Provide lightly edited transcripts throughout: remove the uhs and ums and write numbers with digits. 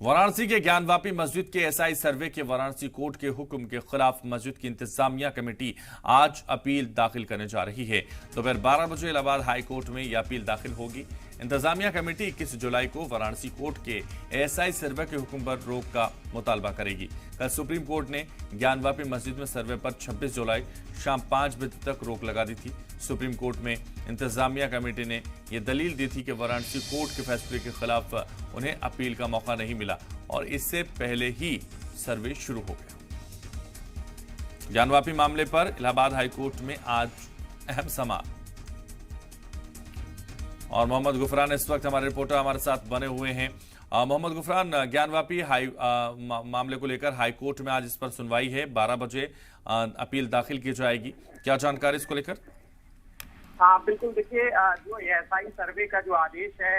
वाराणसी के ज्ञानवापी मस्जिद के एसआई सर्वे के वाराणसी कोर्ट के हुक्म के खिलाफ मस्जिद की इंतजामिया कमेटी आज अपील दाखिल करने जा रही है। दोपहर 12 बजे इलाहाबाद हाई कोर्ट में यह अपील दाखिल होगी। इंतजामिया कमेटी 21 जुलाई को वाराणसी कोर्ट के एसआई सर्वे के हुक्म पर रोक का मुतालबा करेगी। कल सुप्रीम कोर्ट ने ज्ञानवापी मस्जिद में सर्वे पर 26 जुलाई शाम 5 बजे तक रोक लगा दी थी। सुप्रीम कोर्ट में इंतजामिया कमेटी ने यह दलील दी थी कि वाराणसी कोर्ट के फैसले के खिलाफ उन्हें अपील का मौका नहीं मिला और इससे पहले ही सर्वे शुरू हो गया। ज्ञानवापी मामले पर इलाहाबाद हाई कोर्ट में आज अहम समाअत और मोहम्मद गुफरान इस वक्त हमारे रिपोर्टर हमारे साथ बने हुए हैं। मोहम्मद गुफरान, ज्ञानवापी मामले को लेकर हाई कोर्ट में आज इस पर सुनवाई है। 12 बजे अपील दाखिल की जाएगी, क्या जानकारी इसको लेकर? हाँ बिल्कुल, देखिए जो एसआई सर्वे का जो आदेश है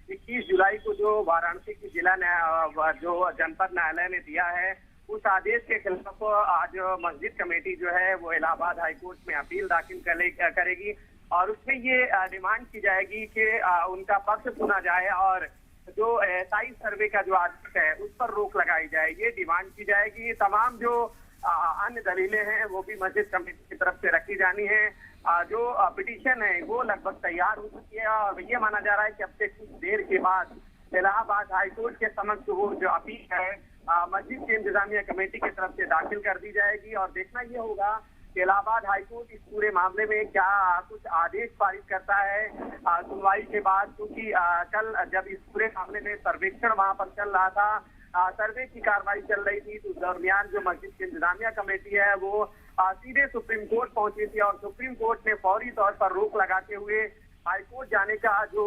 21 जुलाई को जो वाराणसी की जिला जो जनपद न्यायालय ने दिया है, उस आदेश के खिलाफ आज मस्जिद कमेटी जो है वो इलाहाबाद हाई कोर्ट में अपील दाखिल करेगी और उसमें ये डिमांड की जाएगी कि उनका पक्ष सुना जाए और जो एसआई सर्वे का जो आदेश है उस पर रोक लगाई जाए। ये डिमांड की जाएगी। तमाम जो अन्य दलीलें हैं वो भी मस्जिद कमेटी की तरफ से रखी जानी है। जो पिटीशन है वो लगभग तैयार हो चुकी है और ये माना जा रहा है कि अब से कुछ देर के बाद इलाहाबाद हाईकोर्ट के समक्ष वो जो अपील है मस्जिद की इंतजामिया कमेटी की तरफ से दाखिल कर दी जाएगी और देखना ये होगा कि इलाहाबाद हाईकोर्ट इस पूरे मामले में क्या कुछ आदेश पारित करता है सुनवाई के बाद, क्योंकि कल जब इस पूरे मामले में सर्वेक्षण वहां पर चल रहा था, सर्वे की कार्रवाई चल रही थी, तो उस दरमियान जो मस्जिद की इंतजामिया कमेटी है वो सीधे सुप्रीम कोर्ट पहुंची थी और सुप्रीम कोर्ट ने फौरी तौर पर रोक लगाते हुए हाईकोर्ट जाने का जो